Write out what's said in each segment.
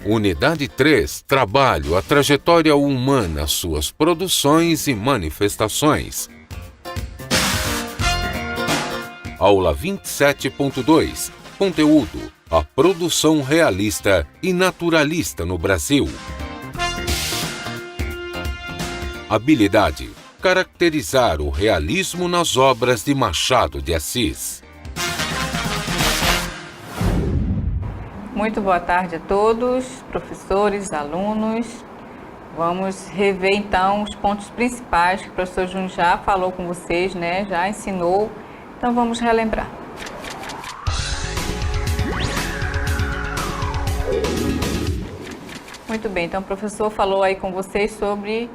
Unidade 3. Trabalho, a trajetória humana, suas produções e manifestações. Aula 27.2. Conteúdo: a produção realista e naturalista no Brasil. Habilidade: caracterizar o realismo nas obras de Machado de Assis. Muito boa tarde a todos, professores, alunos. Vamos rever então os pontos principais que o professor Júnior já falou com vocês, né? Já ensinou. Então vamos relembrar. Muito bem, então o professor falou aí com vocês sobre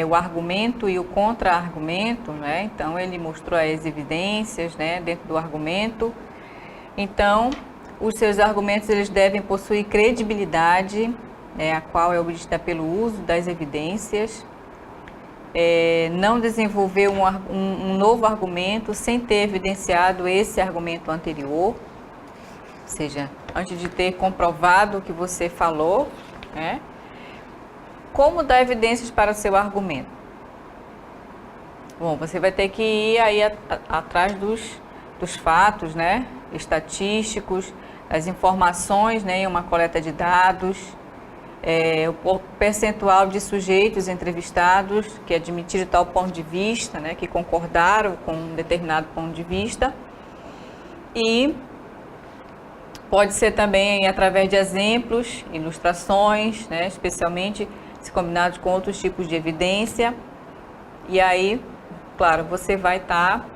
o argumento e o contra-argumento, né? Então ele mostrou as evidências, né, dentro do argumento. Então, os seus argumentos eles devem possuir credibilidade, a qual é obtida pelo uso das evidências. Não desenvolver um novo argumento sem ter evidenciado esse argumento anterior, ou seja, antes de ter comprovado o que você falou, né? Como dar evidências para o seu argumento? Bom, você vai ter que ir aí atrás dos fatos, né, estatísticos, as informações, né, em uma coleta de dados, o percentual de sujeitos entrevistados que admitiram tal ponto de vista, né, que concordaram com um determinado ponto de vista, e pode ser também através de exemplos, ilustrações, né, especialmente se combinados com outros tipos de evidência, e aí, claro, você vai estar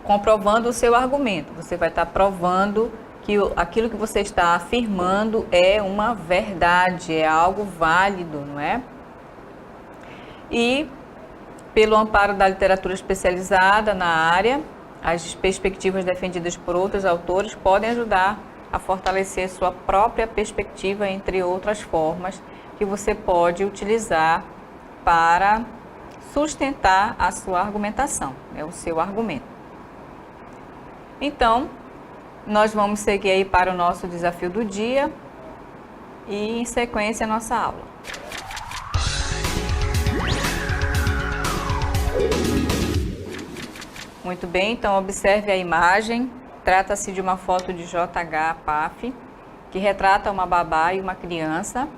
comprovando o seu argumento, você vai estar provando que aquilo que você está afirmando é uma verdade, é algo válido, não é? E, pelo amparo da literatura especializada na área, as perspectivas defendidas por outros autores podem ajudar a fortalecer sua própria perspectiva, entre outras formas que você pode utilizar para sustentar a sua argumentação, né, o seu argumento. Então, nós vamos seguir aí para o nosso desafio do dia e, em sequência, a nossa aula. Muito bem, então observe a imagem. Trata-se de uma foto de J.H. Pfaff, que retrata uma babá e uma criança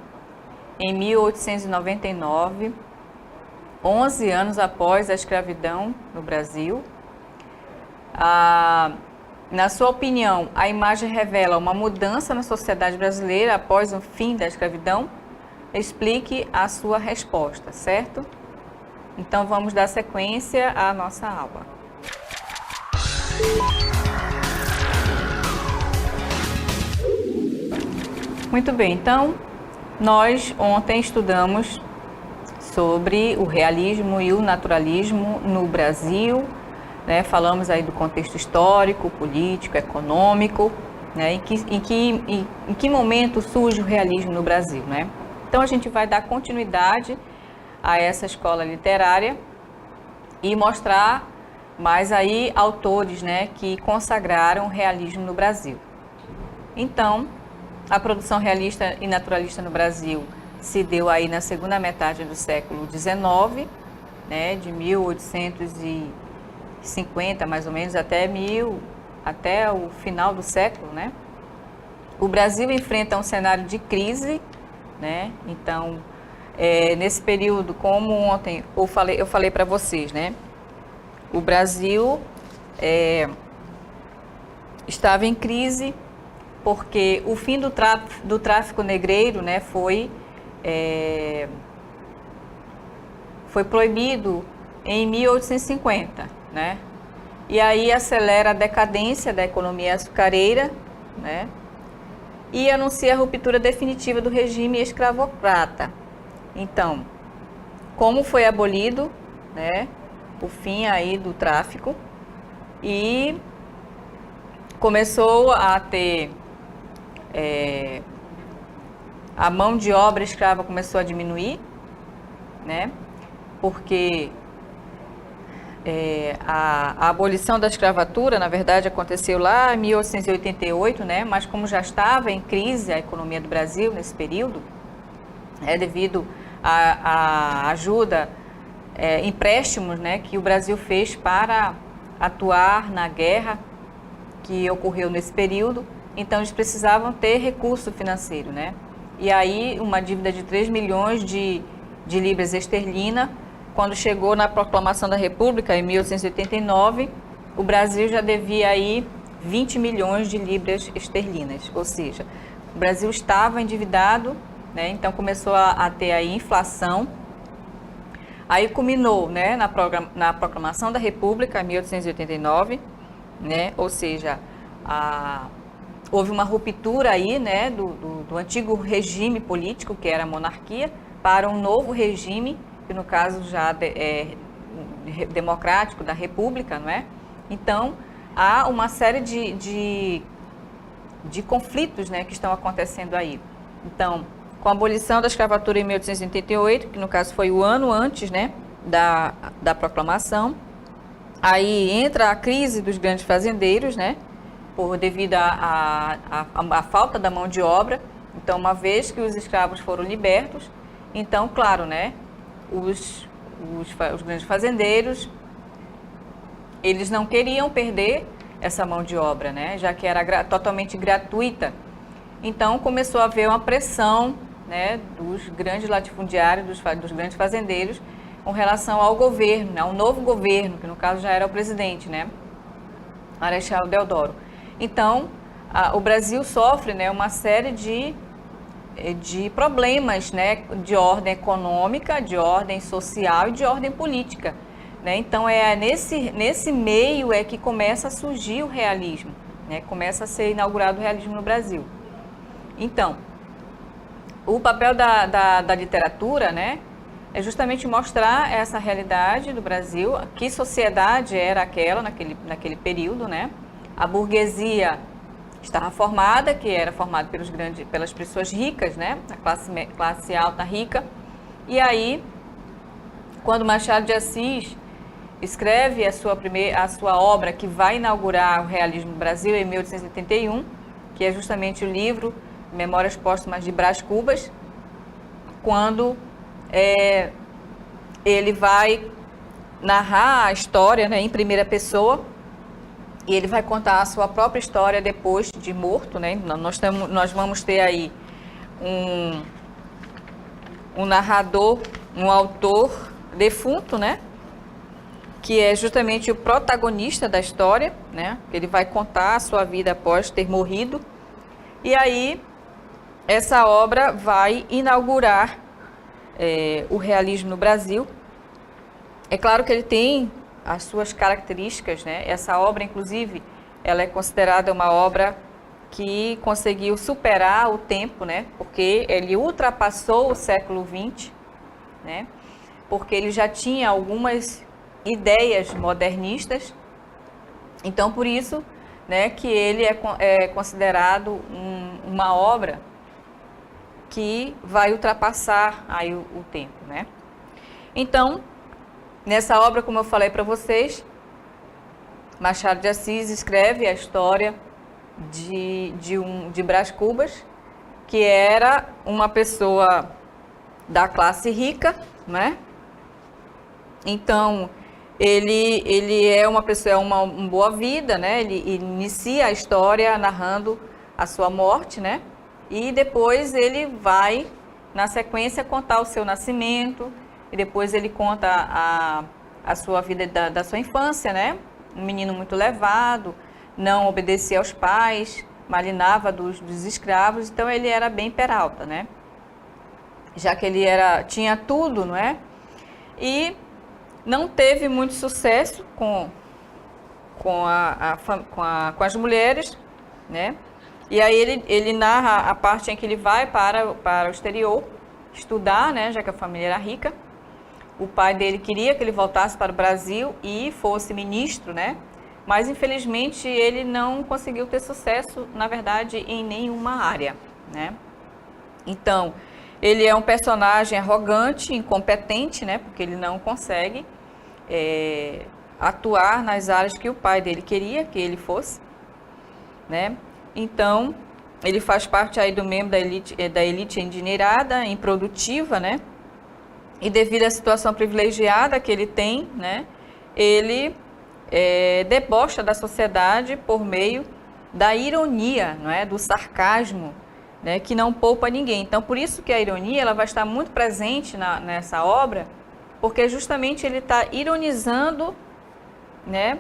em 1899, 11 anos após a escravidão no Brasil. Na sua opinião, a imagem revela uma mudança na sociedade brasileira após o fim da escravidão? Explique a sua resposta, certo? Então vamos dar sequência à nossa aula. Muito bem, então nós ontem estudamos sobre o realismo e o naturalismo no Brasil, né? Falamos aí do contexto histórico, político, econômico, né? Em que momento surge o realismo no Brasil, né? Então a gente vai dar continuidade a essa escola literária e mostrar mais aí autores, né, que consagraram o realismo no Brasil. Então, a produção realista e naturalista no Brasil se deu aí na segunda metade do século XIX, né, de 1850 mais ou menos até o final do século, né? O Brasil enfrenta um cenário de crise, né? Então, nesse período, como ontem eu falei para vocês, né? O Brasil estava em crise porque o fim do tráfico negreiro, né, foi proibido em 1850, né? E aí acelera a decadência da economia açucareira, né? E anuncia a ruptura definitiva do regime escravocrata. Então, como foi abolido, né, o fim aí do tráfico, e começou a ter a mão de obra escrava começou a diminuir, né? Porque A abolição da escravatura, na verdade, aconteceu lá em 1888, né? Mas como já estava em crise a economia do Brasil nesse período, devido à ajuda, empréstimos, né, que o Brasil fez para atuar na guerra que ocorreu nesse período, então eles precisavam ter recurso financeiro, né? E aí uma dívida de 3 milhões de libras esterlina. Quando chegou na proclamação da República, em 1889, o Brasil já devia aí 20 milhões de libras esterlinas, ou seja, o Brasil estava endividado, né? Então começou a ter aí inflação. Aí culminou, né, na proclamação da República, em 1889, né? Ou seja, houve uma ruptura aí, né, do antigo regime político, que era a monarquia, para um novo regime, que no caso já democrático, da República, não é? Então, há uma série de conflitos, né, que estão acontecendo aí. Então, com a abolição da escravatura em 1888, que no caso foi o ano antes, né, da proclamação, aí entra a crise dos grandes fazendeiros, né, devido à falta da mão de obra. Então, uma vez que os escravos foram libertos, então, claro, né, os grandes fazendeiros, eles não queriam perder essa mão de obra, né, já que era totalmente gratuita. Então, começou a haver uma pressão, né, dos grandes latifundiários, dos grandes fazendeiros, com relação ao governo, ao novo governo, que no caso já era o presidente, né, Marechal Deodoro. Então, o Brasil sofre, né, uma série de problemas, né, de ordem econômica, de ordem social e de ordem política, né? Então, nesse meio que começa a surgir o realismo, né? Começa a ser inaugurado o realismo no Brasil. Então, o papel da literatura, né, é justamente mostrar essa realidade do Brasil, que sociedade era aquela naquele período, né? A burguesia estava formada, que era formada pelas pessoas ricas, né? A classe alta rica. E aí, quando Machado de Assis escreve a sua obra que vai inaugurar o realismo no Brasil em 1881, que é justamente o livro Memórias Póstumas de Brás Cubas, quando ele vai narrar a história, né, em primeira pessoa, e ele vai contar a sua própria história depois de morto, né? Nós vamos ter aí um narrador, um autor defunto, né, que é justamente o protagonista da história, né? Ele vai contar a sua vida após ter morrido. E aí, essa obra vai inaugurar o realismo no Brasil. É claro que ele tem as suas características, né? Essa obra, inclusive, ela é considerada uma obra que conseguiu superar o tempo, né? Porque ele ultrapassou o século XX, né? Porque ele já tinha algumas ideias modernistas. Então, por isso, né, que ele é considerado uma obra que vai ultrapassar aí o tempo, né? Então, nessa obra, como eu falei para vocês, Machado de Assis escreve a história de Brás Cubas, que era uma pessoa da classe rica, né? Então, ele é uma pessoa, uma boa vida, né? Ele inicia a história narrando a sua morte, né? E depois ele vai, na sequência, contar o seu nascimento, e depois ele conta a sua vida da sua infância, né? Um menino muito levado, não obedecia aos pais, malinava dos escravos, então ele era bem peralta, né? Já que ele tinha tudo, não é? E não teve muito sucesso com as mulheres, né? E aí ele narra a parte em que ele vai para o exterior estudar, né? Já que a família era rica. O pai dele queria que ele voltasse para o Brasil e fosse ministro, né? Mas, infelizmente, ele não conseguiu ter sucesso, na verdade, em nenhuma área, né? Então, ele é um personagem arrogante, incompetente, né? Porque ele não consegue atuar nas áreas que o pai dele queria que ele fosse, né? Então, ele faz parte aí do membro da elite endinheirada, improdutiva, né? E devido à situação privilegiada que ele tem, né? Ele debocha da sociedade por meio da ironia, não é? Do sarcasmo, né? Que não poupa ninguém. Então, por isso que a ironia ela vai estar muito presente nessa obra, porque justamente ele está ironizando, né?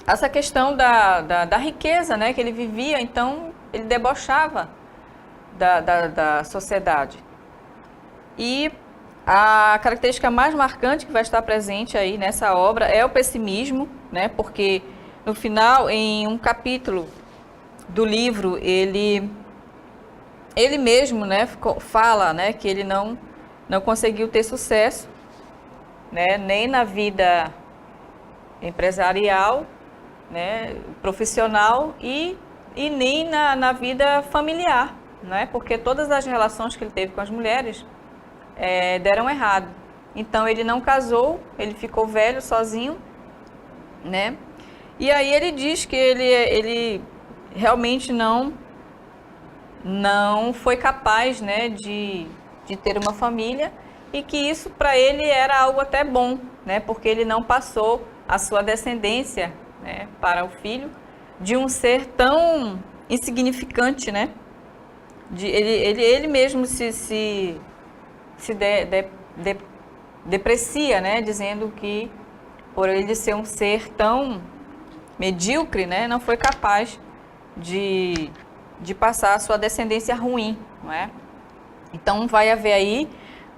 Essa questão da riqueza, né, que ele vivia. Então ele debochava da sociedade. E a característica mais marcante que vai estar presente aí nessa obra é o pessimismo, né, porque no final, em um capítulo do livro, ele mesmo, né, fala, né, que ele não conseguiu ter sucesso, né, nem na vida empresarial, né, profissional e nem na vida familiar, né, porque todas as relações que ele teve com as mulheres deram errado. Então ele não casou, ele ficou velho, sozinho, né, e aí ele diz que ele realmente não foi capaz, né, de ter uma família, e que isso para ele era algo até bom, né, porque ele não passou a sua descendência, né, para o filho de um ser tão insignificante, né? Ele mesmo se deprecia, né, dizendo que por ele ser um ser tão medíocre, né, não foi capaz de passar a sua descendência ruim, não é? Então vai haver aí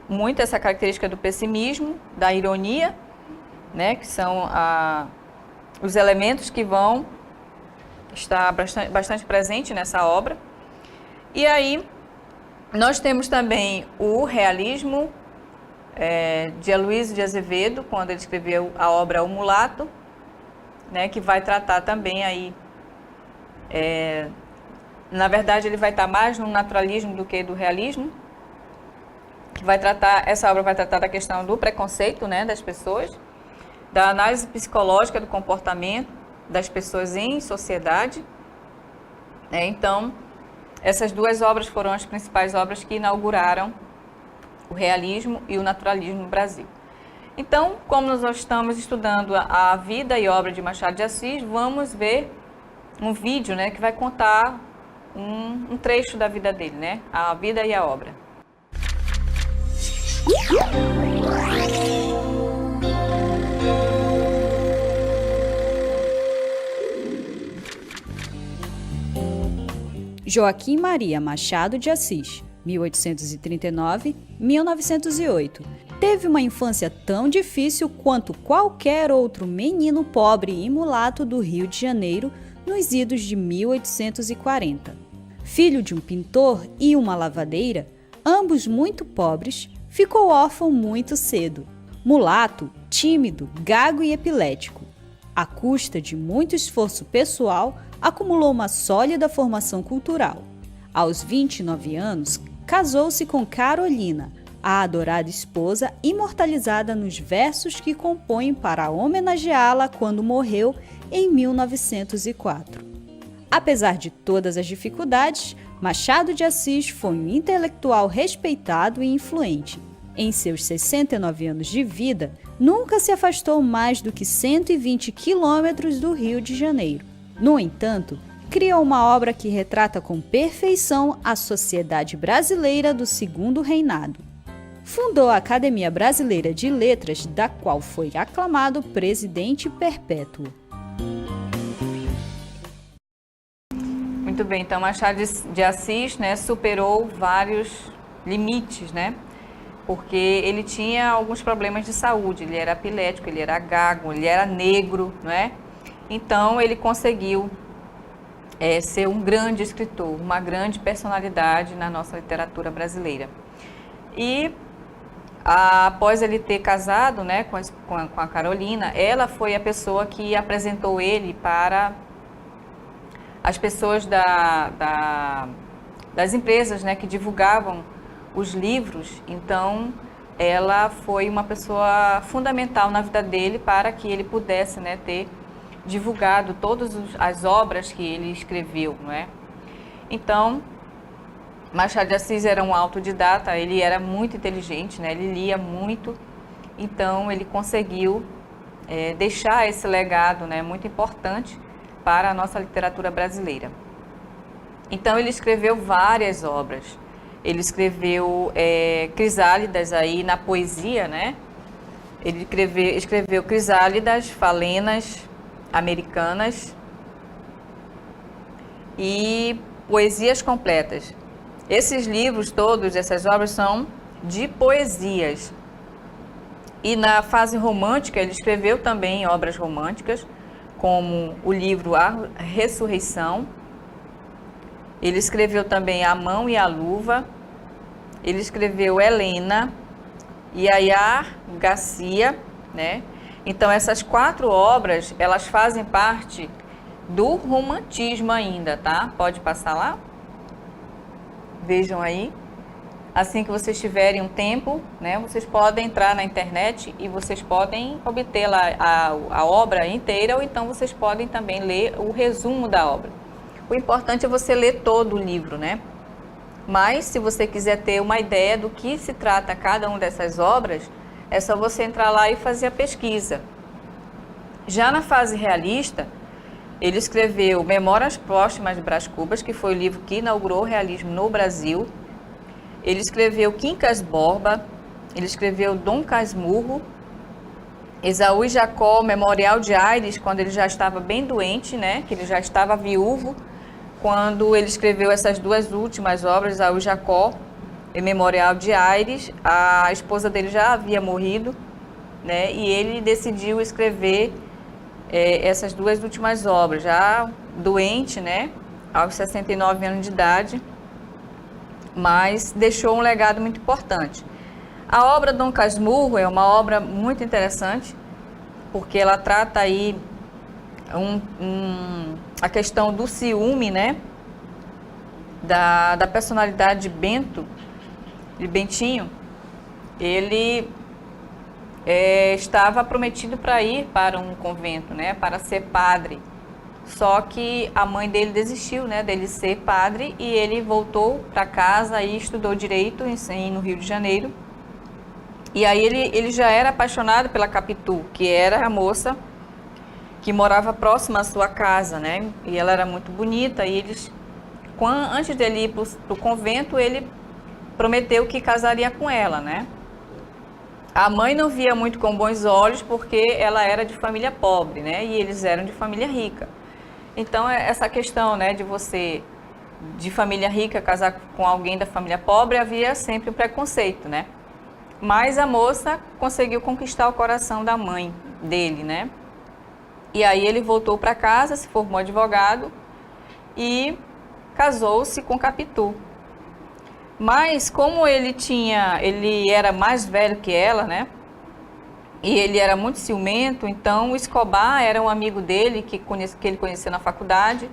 muito essa característica do pessimismo, da ironia, né, que são os elementos que vão estar bastante presente nessa obra. E aí nós temos também o realismo de Aloysio de Azevedo, quando ele escreveu a obra O Mulato, né, que vai tratar também aí, na verdade ele vai estar mais no naturalismo do que do realismo, que essa obra vai tratar da questão do preconceito, né, das pessoas, da análise psicológica do comportamento das pessoas em sociedade. Então, essas duas obras foram as principais obras que inauguraram o realismo e o naturalismo no Brasil. Então, como nós estamos estudando a vida e obra de Machado de Assis, vamos ver um vídeo, né, que vai contar um trecho da vida dele, né, a vida e a obra. Joaquim Maria Machado de Assis, 1839-1908. Teve uma infância tão difícil quanto qualquer outro menino pobre e mulato do Rio de Janeiro nos idos de 1840. Filho de um pintor e uma lavadeira, ambos muito pobres, ficou órfão muito cedo. Mulato, tímido, gago e epilético. À custa de muito esforço pessoal, acumulou uma sólida formação cultural. Aos 29 anos, casou-se com Carolina, a adorada esposa imortalizada nos versos que compõem para homenageá-la quando morreu em 1904. Apesar de todas as dificuldades, Machado de Assis foi um intelectual respeitado e influente. Em seus 69 anos de vida, nunca se afastou mais do que 120 quilômetros do Rio de Janeiro. No entanto, criou uma obra que retrata com perfeição a sociedade brasileira do Segundo Reinado. Fundou a Academia Brasileira de Letras, da qual foi aclamado presidente perpétuo. Muito bem, então Machado de Assis, né, superou vários limites, né? Porque ele tinha alguns problemas de saúde, ele era epilético, ele era gago, ele era negro, não é? Então ele conseguiu ser um grande escritor, uma grande personalidade na nossa literatura brasileira. E após ele ter casado, né, com a Carolina, ela foi a pessoa que apresentou ele para as pessoas das empresas, né, que divulgavam os livros. Então ela foi uma pessoa fundamental na vida dele para que ele pudesse, né, ter divulgado todas as obras que ele escreveu, não é? Então, Machado de Assis era um autodidata, ele era muito inteligente, né? Ele lia muito, então ele conseguiu deixar esse legado, né, muito importante para a nossa literatura brasileira. Então ele escreveu várias obras. Ele escreveu Crisálidas aí na poesia, né? Ele escreveu Crisálidas, Falenas, Americanas e Poesias Completas. Esses livros todos, essas obras são de poesias. E na fase romântica ele escreveu também obras românticas, como o livro A Ressurreição. Ele escreveu também A Mão e a Luva. Ele escreveu Helena e Yaya Garcia, né? Então essas 4 obras, elas fazem parte do romantismo ainda, tá? Pode passar lá? Vejam aí. Assim que vocês tiverem um tempo, né, vocês podem entrar na internet e vocês podem obter lá a obra inteira, ou então vocês podem também ler o resumo da obra. O importante é você ler todo o livro, né? Mas, se você quiser ter uma ideia do que se trata cada uma dessas obras, é só você entrar lá e fazer a pesquisa. Já na fase realista, ele escreveu Memórias Póstumas de Brás Cubas, que foi o livro que inaugurou o realismo no Brasil. Ele escreveu Quincas Borba, ele escreveu Dom Casmurro, Esaú e Jacó, Memorial de Aires, quando ele já estava bem doente, né? Que ele já estava viúvo, quando ele escreveu essas 2 últimas obras, Esaú e Jacó e Memorial de Aires. A esposa dele já havia morrido, né? E ele decidiu escrever essas 2 últimas obras, já doente, né? Aos 69 anos de idade, mas deixou um legado muito importante. A obra Dom Casmurro é uma obra muito interessante, porque ela trata aí a questão do ciúme, né? Da personalidade de Bentinho. Ele estava prometido para ir para um convento, né? Para ser padre. Só que a mãe dele desistiu, né, dele ser padre, e ele voltou para casa e estudou direito no Rio de Janeiro. E aí ele já era apaixonado pela Capitu, que era a moça que morava próxima à sua casa, né? E ela era muito bonita, e antes dele ir para o convento, ele prometeu que casaria com ela, né? A mãe não via muito com bons olhos, porque ela era de família pobre, né? E eles eram de família rica. Então, essa questão, né, de você, de família rica, casar com alguém da família pobre, havia sempre um preconceito, né? Mas a moça conseguiu conquistar o coração da mãe dele, né? E aí ele voltou para casa, se formou advogado e casou-se com Capitu. Mas como ele era mais velho que ela, né? E ele era muito ciumento, então o Escobar era um amigo dele que ele conheceu na faculdade.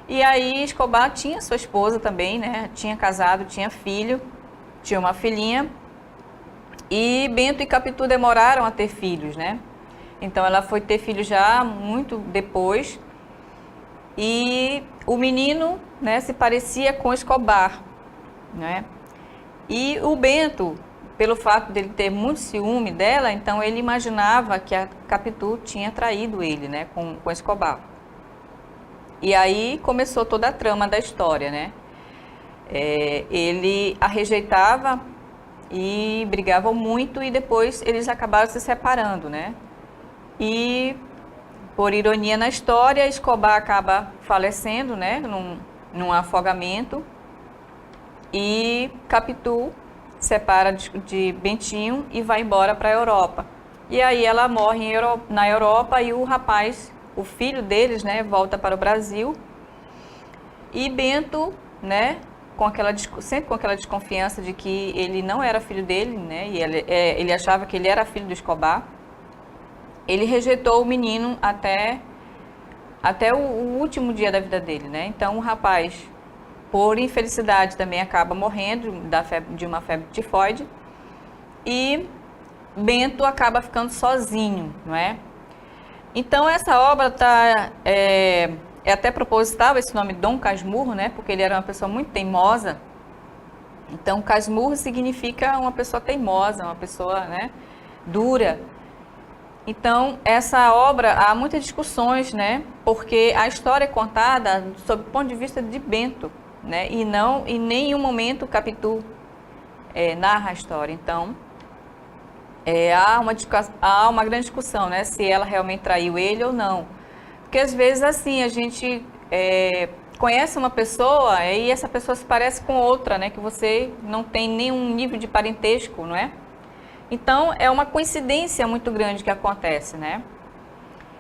E aí Escobar tinha sua esposa também, né? Tinha casado, tinha filho, tinha uma filhinha. E Bento e Capitu demoraram a ter filhos, né? Então ela foi ter filho já muito depois. E o menino, né, se parecia com Escobar, né? E o Bento, pelo fato dele ter muito ciúme dela, então ele imaginava que a Capitu tinha traído ele, né, com Escobar. E aí começou toda a trama da história, né? Ele a rejeitava e brigavam muito, e depois eles acabaram se separando, né? E, por ironia na história, Escobar acaba falecendo, né, num afogamento, e Capitu separa de Bentinho e vai embora para a Europa. E aí ela morre na Europa, e o rapaz, o filho deles, né, volta para o Brasil. E Bento, né, sempre com aquela desconfiança de que ele não era filho dele, né, e ele achava que ele era filho do Escobar, ele rejeitou o menino até o último dia da vida dele, né? Então o rapaz, por infelicidade, também acaba morrendo de uma febre tifoide. e Bento acaba ficando sozinho, não é? Então essa obra é até proposital esse nome Dom Casmurro, né? Porque ele era uma pessoa muito teimosa. Então Casmurro significa uma pessoa teimosa, uma pessoa, né, dura. Então essa obra há muitas discussões, né? Porque a história é contada sob o ponto de vista de Bento, né? E não em nenhum momento Capitu narra a história. Então há uma grande discussão, né? Se ela realmente traiu ele ou não. Porque às vezes assim, a gente conhece uma pessoa e essa pessoa se parece com outra, né? Que você não tem nenhum nível de parentesco, não é? Então, é uma coincidência muito grande que acontece, né?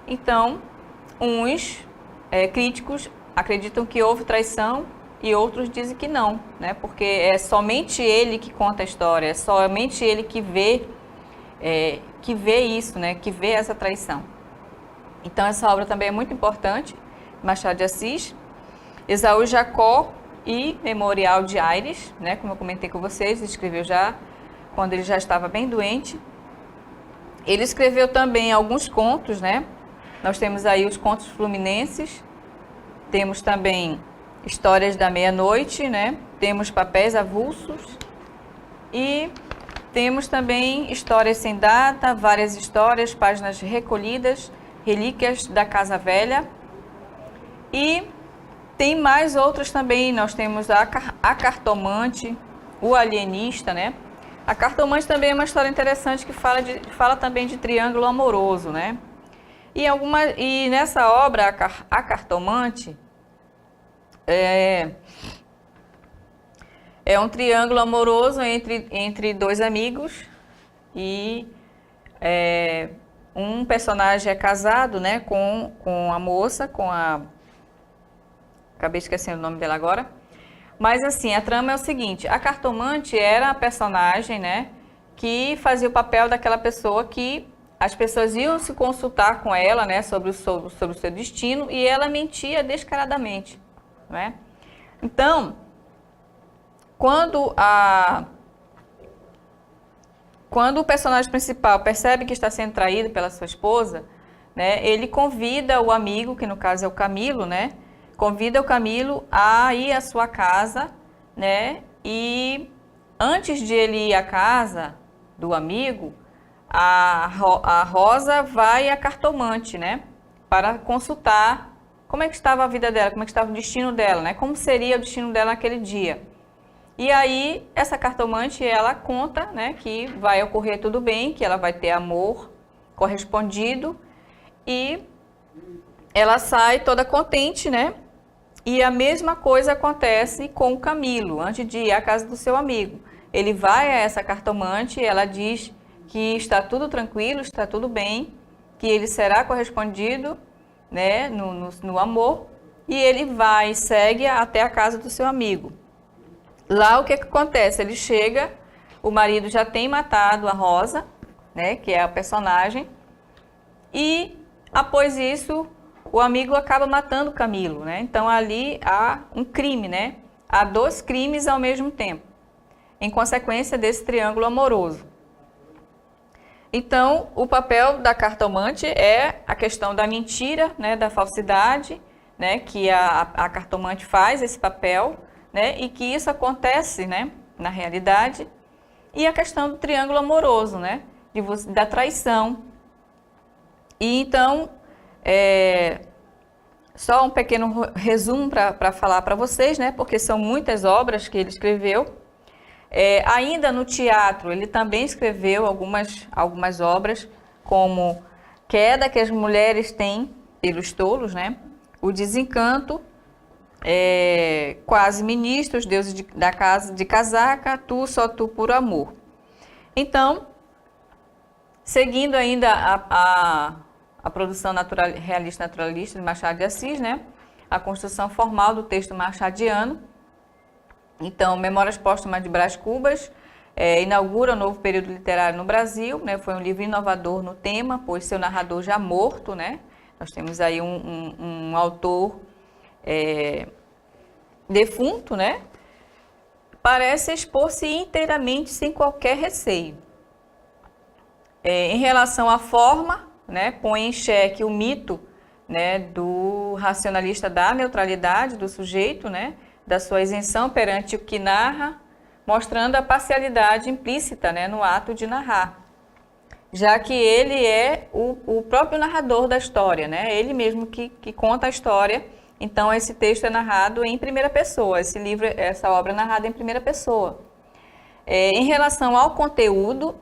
Então, uns críticos acreditam que houve traição e outros dizem que não, né? Porque é somente ele que conta a história, é somente ele que vê isso, né? Que vê essa traição. Então, essa obra também é muito importante, Machado de Assis, Esaú e Jacó e Memorial de Aires, né? Como eu comentei com vocês, ele escreveu já quando ele já estava bem doente. Ele escreveu também alguns contos, né? Nós temos aí os contos fluminenses, temos também Histórias da Meia-Noite, né? Temos Papéis Avulsos e temos também Histórias Sem Data, Várias Histórias, Páginas Recolhidas, Relíquias da Casa Velha. E tem mais outros também, nós temos a Cartomante, o Alienista, né? A Cartomante também é uma história interessante que fala também de triângulo amoroso, né? E nessa obra, a Cartomante, é um triângulo amoroso entre dois amigos e um personagem é casado, né, com a moça, acabei esquecendo o nome dela agora. Mas assim, a trama é o seguinte, a Cartomante era a personagem, né, que fazia o papel daquela pessoa que as pessoas iam se consultar com ela, né, sobre o seu destino, e ela mentia descaradamente, né? Então, quando o personagem principal percebe que está sendo traído pela sua esposa, né, ele convida o amigo, que no caso é o Camilo, né, convida o Camilo a ir à sua casa, né? E antes de ele ir à casa do amigo, a Rosa vai à Cartomante, né? Para consultar como é que estava a vida dela, como é que estava o destino dela, né? Como seria o destino dela naquele dia. E aí, essa Cartomante, ela conta, né, que vai ocorrer tudo bem, que ela vai ter amor correspondido e ela sai toda contente, né? E a mesma coisa acontece com o Camilo, antes de ir à casa do seu amigo. Ele vai a essa Cartomante, ela diz que está tudo tranquilo, está tudo bem, que ele será correspondido, né, no amor, e ele vai e segue até a casa do seu amigo. Lá o que acontece? Ele chega, o marido já tem matado a Rosa, né, que é a personagem, e após isso o amigo acaba matando o Camilo, né? Então ali há um crime, né? Há dois crimes ao mesmo tempo, em consequência desse triângulo amoroso. Então, o papel da Cartomante é a questão da mentira, né? Da falsidade, né? Que a Cartomante faz esse papel, né? E que isso acontece, né? Na realidade. E a questão do triângulo amoroso, né? Da traição. E então, só um pequeno resumo para falar para vocês, né? Porque são muitas obras que ele escreveu. Ainda no teatro, ele também escreveu algumas obras, como Queda que as Mulheres Têm pelos Tolos, né? O Desencanto, Quase Ministros, Deuses da Casa de Casaca, Tu, Só Tu, Puro Amor. Então, seguindo ainda a produção realista naturalista de Machado de Assis, né? A construção formal do texto machadiano. Então, Memórias Póstumas de Brás Cubas inaugura o novo período literário no Brasil, né? Foi um livro inovador no tema, pois seu narrador já morto, né? Nós temos aí um autor defunto, né? Parece expor-se inteiramente sem qualquer receio, Em relação à forma, né, põe em xeque o mito, né, do racionalista da neutralidade do sujeito, né, da sua isenção perante o que narra, mostrando a parcialidade implícita, né, no ato de narrar, já que ele é o próprio narrador da história, né, ele mesmo que conta a história. Então esse texto é narrado em primeira pessoa, essa obra é narrada em primeira pessoa. Em relação ao conteúdo,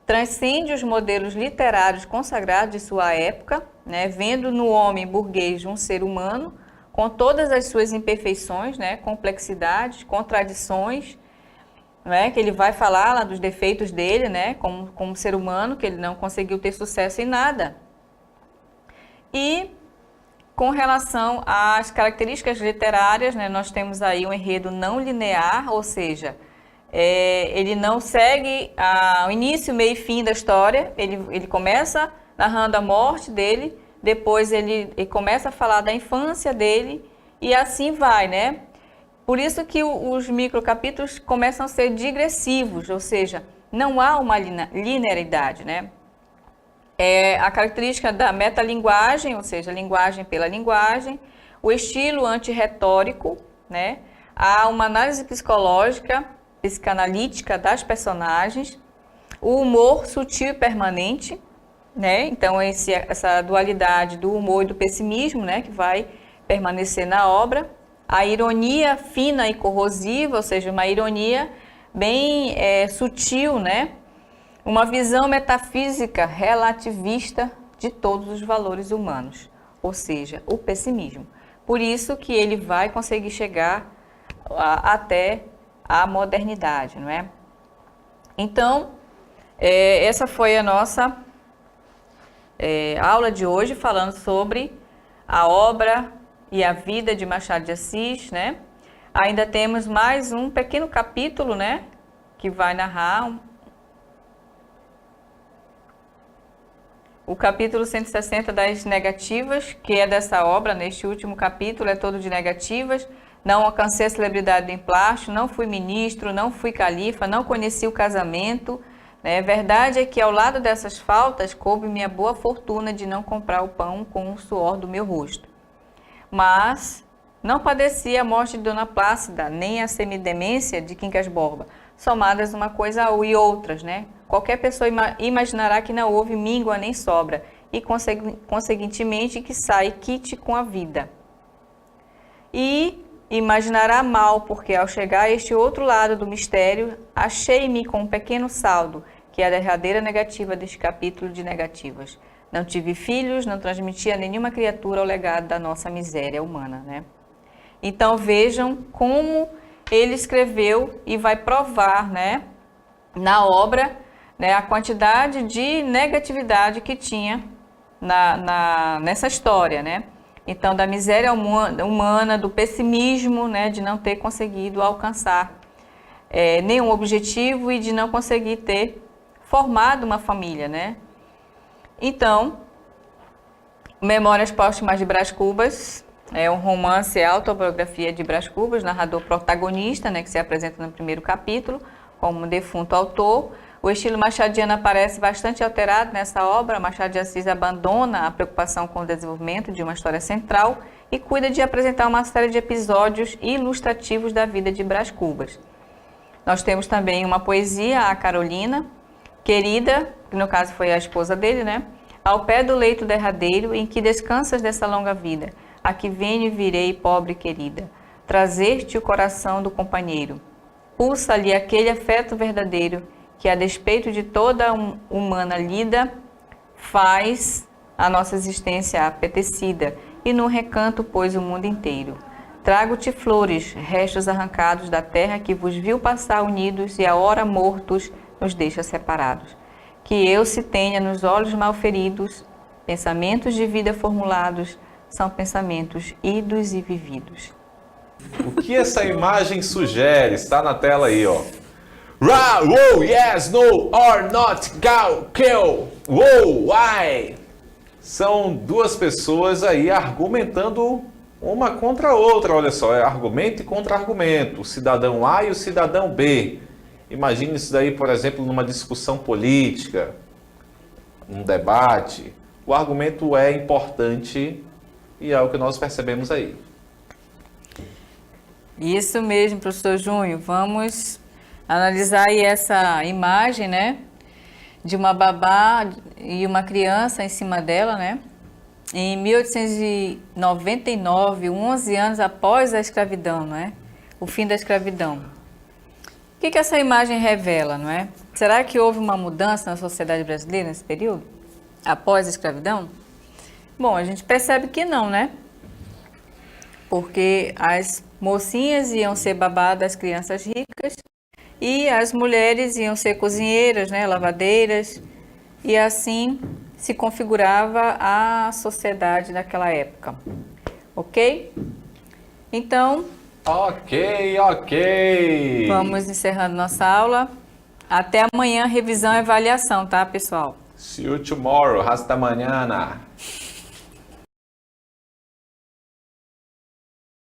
transcende os modelos literários consagrados de sua época, né, vendo no homem burguês um ser humano com todas as suas imperfeições, né, complexidades, contradições, né, que ele vai falar lá dos defeitos dele, né, como ser humano, que ele não conseguiu ter sucesso em nada. E com relação às características literárias, né, nós temos aí um enredo não linear, ou seja, ele não segue o início, meio e fim da história. Ele começa narrando a morte dele, depois ele começa a falar da infância dele e assim vai, né? Por isso que os microcapítulos começam a ser digressivos, ou seja, não há uma linearidade, né? A característica da metalinguagem, ou seja, linguagem pela linguagem, o estilo antirretórico, né? Há uma análise psicológica, psicanalítica das personagens, o humor sutil e permanente, né? Então essa dualidade do humor e do pessimismo, né, que vai permanecer na obra, a ironia fina e corrosiva, ou seja, uma ironia bem sutil, né? Uma visão metafísica relativista de todos os valores humanos, ou seja, o pessimismo. Por isso que ele vai conseguir chegar até a modernidade, não é? Então, essa foi a nossa aula de hoje, falando sobre a obra e a vida de Machado de Assis, né? Ainda temos mais um pequeno capítulo, né, que vai narrar o capítulo 160 das negativas, que é dessa obra. Neste último capítulo é todo de negativas. Não alcancei a celebridade do emplasto, não fui ministro, não fui califa, não conheci o casamento. Verdade é que ao lado dessas faltas coube minha boa fortuna de não comprar o pão com o suor do meu rosto. Mas não padeci a morte de Dona Plácida, nem a semidemência de Quincas Borba, somadas uma coisa e outras, né? Qualquer pessoa imaginará que não houve míngua nem sobra, e conseguintemente que sai quite com a vida. E imaginará mal, porque ao chegar a este outro lado do mistério, achei-me com um pequeno saldo, que é a derradeira negativa deste capítulo de negativas. Não tive filhos, não transmiti a nenhuma criatura o legado da nossa miséria humana, né? Então vejam como ele escreveu e vai provar, né, na obra, né, a quantidade de negatividade que tinha nessa história, né? Então, da miséria humana, do pessimismo, né, de não ter conseguido alcançar nenhum objetivo e de não conseguir ter formado uma família, né? Então, Memórias Póstumas de Brás Cubas é um romance, autobiografia de Brás Cubas, narrador protagonista, né, que se apresenta no primeiro capítulo como defunto autor. O estilo machadiano aparece bastante alterado nessa obra. Machado de Assis abandona a preocupação com o desenvolvimento de uma história central e cuida de apresentar uma série de episódios ilustrativos da vida de Brás Cubas. Nós temos também uma poesia, a Carolina, querida, que no caso foi a esposa dele, né? Ao pé do leito derradeiro, em que descansas dessa longa vida, aqui venho e virei, pobre querida, trazer-te o coração do companheiro. Pulsa-lhe aquele afeto verdadeiro, que a despeito de toda humana lida, faz a nossa existência apetecida, e no recanto pôs o mundo inteiro. Trago-te flores, restos arrancados da terra que vos viu passar unidos e a hora mortos nos deixa separados. Que eu se tenha nos olhos malferidos, pensamentos de vida formulados, são pensamentos idos e vividos. O que essa imagem sugere? Está na tela aí, ó. Ra, whoa, yes, no, or not, go, kill, whoa, why? São duas pessoas aí argumentando uma contra a outra, olha só, é argumento e contra-argumento, o cidadão A e o cidadão B. Imagine isso daí, por exemplo, numa discussão política. um debate, o argumento é importante e é o que nós percebemos aí. Isso mesmo, professor Júnior. Vamos analisar aí essa imagem, né? De uma babá e uma criança em cima dela, né? Em 1899, 11 anos após a escravidão, não é? O fim da escravidão. O que essa imagem revela, não é? Será que houve uma mudança na sociedade brasileira nesse período? Após a escravidão? Bom, a gente percebe que não, né? Porque as mocinhas iam ser babá das crianças ricas e as mulheres iam ser cozinheiras, né? Lavadeiras, e assim se configurava a sociedade naquela época. Ok? Então, Ok. vamos encerrando nossa aula. Até amanhã, revisão e avaliação, tá, pessoal? See you tomorrow. Hasta mañana.